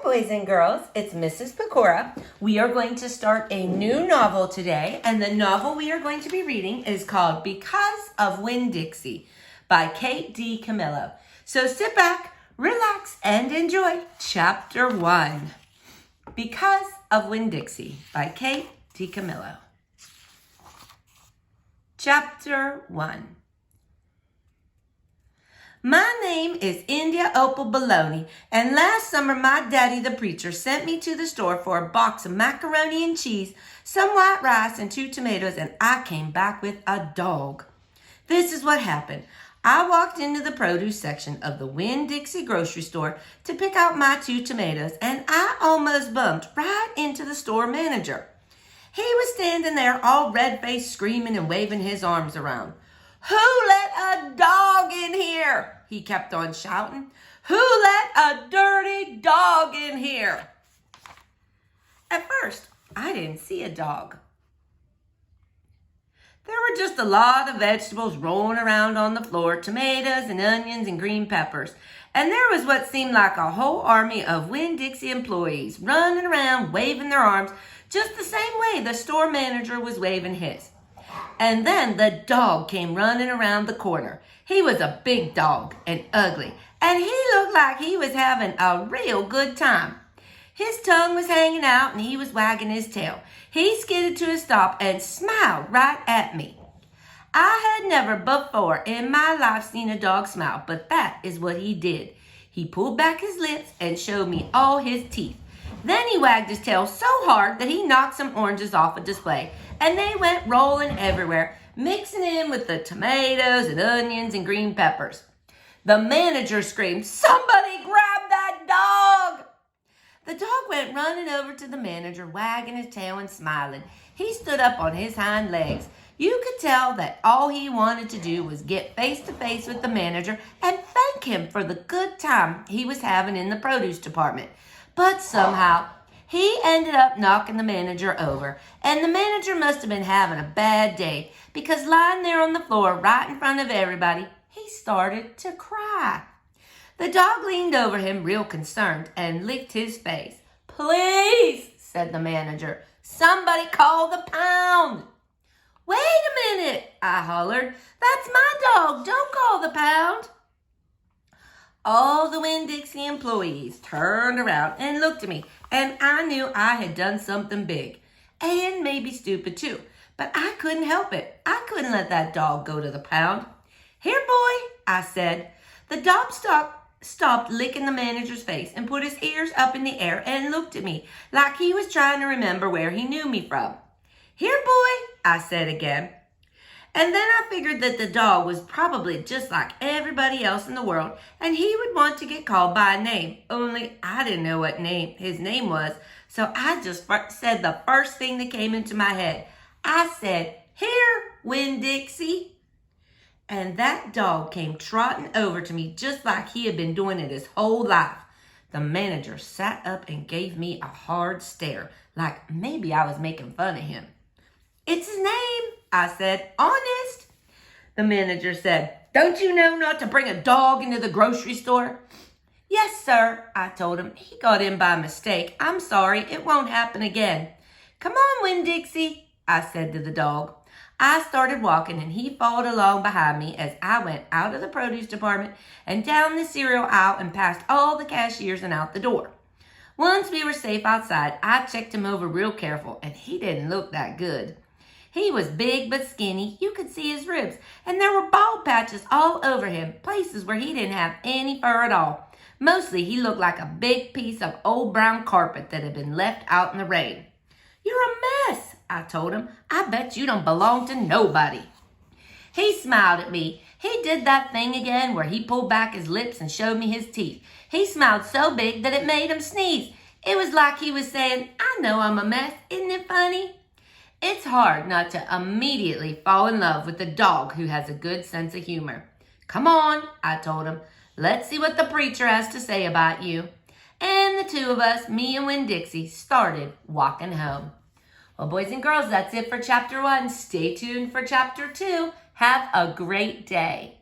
boys and girls, it's Mrs. Pecora. We are going to start a new novel today, and the novel we are going to be reading is called Because of Winn-Dixie by Kate D. Camillo. So sit back, relax, and enjoy Chapter 1. Because of Winn-Dixie by Kate D. Camillo. Chapter 1. My name is India Opal Baloney, and last summer my daddy the preacher sent me to the store for a box of macaroni and cheese, some white rice, and 2 tomatoes, and I came back with a dog. This is what happened. I walked into the produce section of the Winn-Dixie grocery store to pick out my 2 tomatoes, and I almost bumped right into the store manager. He was standing there all red-faced, screaming and waving his arms around. "Who let a dog in here?" he kept on shouting. "Who let a dirty dog in here?" At first, I didn't see a dog. There were just a lot of vegetables rolling around on the floor, tomatoes and onions and green peppers. And there was what seemed like a whole army of Winn-Dixie employees running around waving their arms just the same way the store manager was waving his. And then the dog came running around the corner. He was a big dog and ugly, and he looked like he was having a real good time. His tongue was hanging out and he was wagging his tail. He skidded to a stop and smiled right at me. I had never before in my life seen a dog smile, but that is what he did. He pulled back his lips and showed me all his teeth. Then he wagged his tail so hard that he knocked some oranges off a display, and they went rolling everywhere, mixing in with the tomatoes and onions and green peppers. The manager screamed, "Somebody grab that dog!" The dog went running over to the manager, wagging his tail and smiling. He stood up on his hind legs. You could tell that all he wanted to do was get face to face with the manager and thank him for the good time he was having in the produce department. But somehow, he ended up knocking the manager over, and the manager must have been having a bad day because lying there on the floor right in front of everybody, he started to cry. The dog leaned over him real concerned and licked his face. "Please," said the manager, "somebody call the pound." "Wait a minute," I hollered. "That's my dog. Don't call the pound." All the Winn-Dixie employees turned around and looked at me, and I knew I had done something big, and maybe stupid too, but I couldn't help it. I couldn't let that dog go to the pound. "Here, boy," I said. The dog stopped licking the manager's face and put his ears up in the air and looked at me like he was trying to remember where he knew me from. "Here, boy," I said again. And then I figured that the dog was probably just like everybody else in the world, and he would want to get called by a name, only I didn't know what his name was, so I just said the first thing that came into my head. I said, "Here, Winn-Dixie." And that dog came trotting over to me just like he had been doing it his whole life. The manager sat up and gave me a hard stare, like maybe I was making fun of him. "It's his name," I said. "Honest." The manager said, "Don't you know not to bring a dog into the grocery store?" "Yes, sir," I told him. "He got in by mistake. I'm sorry. It won't happen again." "Come on, Winn-Dixie," I said to the dog. I started walking, and he followed along behind me as I went out of the produce department and down the cereal aisle and past all the cashiers and out the door. Once we were safe outside, I checked him over real careful, and he didn't look that good. He was big but skinny. You could see his ribs, and there were bald patches all over him, places where he didn't have any fur at all. Mostly, he looked like a big piece of old brown carpet that had been left out in the rain. "You're a mess," I told him. "I bet you don't belong to nobody." He smiled at me. He did that thing again where he pulled back his lips and showed me his teeth. He smiled so big that it made him sneeze. It was like he was saying, "I know I'm a mess. Isn't it funny?" It's hard not to immediately fall in love with a dog who has a good sense of humor. "Come on," I told him. "Let's see what the preacher has to say about you." And the two of us, me and Winn-Dixie, started walking home. Well, boys and girls, that's it for Chapter 1. Stay tuned for Chapter 2. Have a great day.